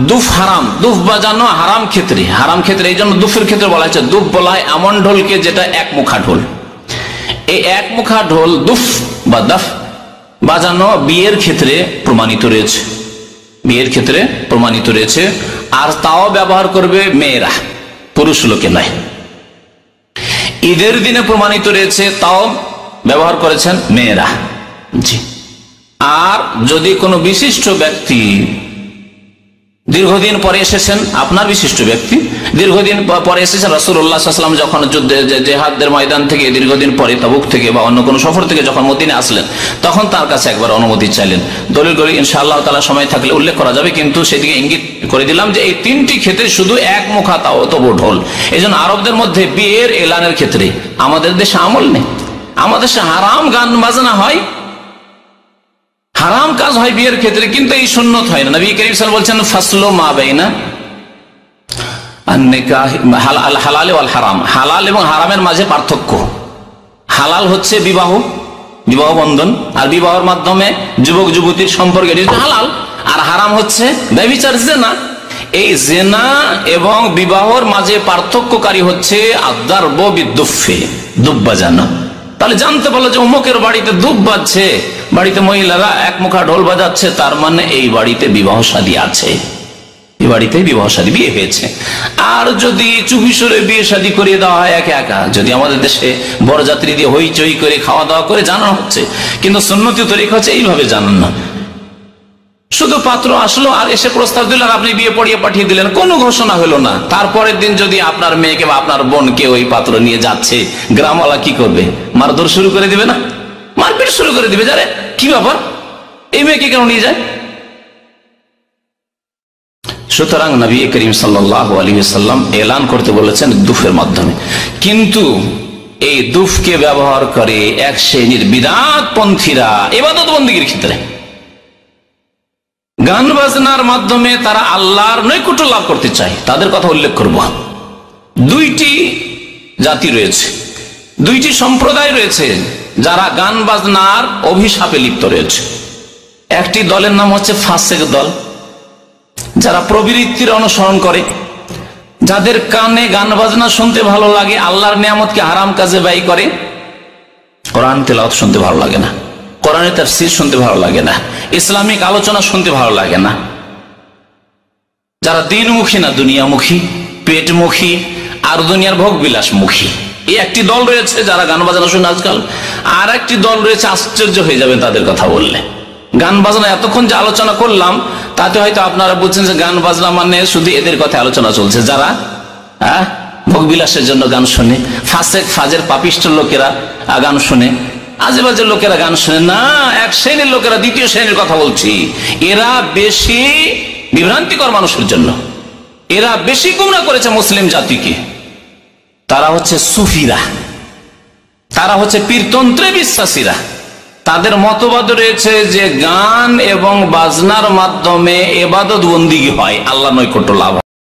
দুফ হারাম, দুফ বাজানো হারাম ক্ষেত্রে, এই জন্য দুফের ক্ষেত্রে বলা হচ্ছে দুফ বলা হয় এমন ঢোলকে যেটা এক মুখা ঢোল। এই এক মুখা ঢোল দুফ বা দাফ বাজানো বিয়ের ক্ষেত্রে প্রমাণিত রয়েছে, আর তাও ব্যবহার করবে মেয়েরা, পুরুষ লোকে নয়। ঈদের দিনে প্রমাণিত রয়েছে, তাও ব্যবহার করেছেন মেয়েরা। জি। আর যদি কোনো বিশিষ্ট ব্যক্তি দীর্ঘদিন পরে এসেছেন, আপনার বিশিষ্ট ব্যক্তি দীর্ঘদিন পরে এসেছেন, রাসূলুল্লাহ সাল্লাল্লাহু আলাইহি ওয়াসাল্লাম যখন জিহাদের ময়দান থেকে দীর্ঘদিন পরে তাবুক থেকে বা অন্য কোনো সফর থেকে যখন মদিনায় আসলেন, তখন তার কাছে একবার অনুমতি চাইলেন। দলিলগুলি ইনশাআল্লাহ তাআলা সময় থাকলে উল্লেখ করা যাবে, কিন্তু সেদিকে ইঙ্গিত করে দিলাম যে এই তিনটি ক্ষেত্রে শুধু এক মুখা তবু ঢোল। এই জন্য আরবদের মধ্যে বিয়ের এলানের ক্ষেত্রে, আমাদের দেশে আমল নেই, আমাদের দেশে হারাম গান বাজনা হয়, হারাম কাজ হয় বিয়ের ক্ষেত্রে, কিন্তু এই সুন্নত হয় না। নবী করিম সাল্লাল্লাহু আলাইহি ওয়াসাল্লাম বলছেন ফাসলু মা বাইনা আন-নিকাহ আল হালাল ওয়াল হারাম, হালাল এবং হারামের মাঝে পার্থক্য। হালাল হচ্ছে বিবাহ বন্ধন, আর বিবাহের মাধ্যমে যুবক যুবতীর সম্পর্ক, এটা হালাল। আর হারাম হচ্ছে ব্যভিচার, জিনা। এই জিনা এবং বিবাহের মাঝে পার্থক্যকারী হচ্ছে আদ-দারব বিদ-দুফে, দুফ বাজানো। তাহলে জানতে পারলো যে অমুকের বাড়িতে দুফ বাজছে, বাড়িতে মহিলারা এক মুখা ঢোল বাজাচ্ছে, তার মানে এই বাড়িতে বিবাহ শাদী আছে, এই বাড়িতে বিবাহ শাদী বিয়ে হয়েছে। আর যদি চুপি সরে বিয়ে শাদী করিয়ে দেওয়া হয় একা একা, যদি আমাদের দেশে বরযাত্রী দিয়ে হইচই করে খাওয়া দাওয়া করে জানানো হচ্ছে, কিন্তু সুন্নতি তরিকা হচ্ছে এইভাবে জানান না। শুধু পাত্র আসলো আর এসে প্রস্তাব দিলেন, আপনি বিয়ে পড়িয়ে পাঠিয়ে দিলেন, কোনো ঘোষণা হলো না। তারপরের দিন যদি আপনার মেয়েকে বা আপনার বোনকে ওই পাত্র নিয়ে যাচ্ছে, গ্রামওয়ালা কি করবে? মারধর শুরু করে দিবে না? মারপিট শুরু করে দিবে, যারে কি ব্যাপার, এই মেয়েকে কেন নিয়ে যায়? সুতরাং নবী করিম সাল্লাল্লাহু আলাইহি ওয়াসাল্লাম এলান করতে বলেছেন দুফের মাধ্যমে। কিন্তু এই দুফকে ব্যবহার করে এক শ্রেণীর বিদআতপন্থীরা ইবাদত বন্দেগীর ক্ষেত্রে, গান বাজনার মাধ্যমে তারা আল্লাহর নৈকট্য লাভ করতে চায়। তাদের কথা উল্লেখ করব। দুইটি জাতি রয়েছে, দুইটি সম্প্রদায় রয়েছে যারা গান বাজনার অভিশাপে লিপ্ত রয়েছে। একটি দলের নাম হচ্ছে ফাসেক দল, যারা প্রবৃত্তির অনুসরণ করে, যাদের কানে গান বাজনা শুনতে ভালো লাগে, আল্লাহর নিয়ামতকে হারাম কাজে ব্যয় করে। কোরআন তেলাওয়াত শুনতে ভালো লাগে না, কোরআনের তাফসীর শুনতে ভালো লাগে না, ইসলামিক আলোচনা শুনতে ভালো লাগে না। যারা দিনমুখী না, দুনিয়ামুখী, পেটমুখী আর দুনিয়ার ভোগ বিলাস মুখী, এই একটি দল রয়েছে যারা গান বাজনা শুনে আজকাল। আর একটি দল রয়েছে, আশ্চর্য হয়ে যাবেন তাদের কথা বললে। গান বাজনা এতক্ষণ যে আলোচনা করলাম, তাতে হয়তো আপনারা বলছেন যে গান বাজনা মানে শুধু এদের কথা আলোচনা চলছে, যারা ভোগ বিলাসের জন্য গান শোনে, ফাসেক ফাজের পাপিষ্ঠ লোকেরা গান শোনে, আজেবাজে লোকেরা গান শোনে না। এক শ্রেণীর লোকেরা, দ্বিতীয় শ্রেণীর কথা বলছি, এরা বেশি বিভ্রান্তিকর মানুষের জন্য, এরা বেশি গুমরা করেছে মুসলিম জাতিকে। তারা হচ্ছে সুফিরা, তারা হচ্ছে পীরতন্ত্রে বিশ্বাসীরা। তাদের মতবাদ রয়েছে যে গান এবং বাজনার মাধ্যমে ইবাদত বন্দেগী হয়, আল্লাহ নৈকট্য লাভ হয়।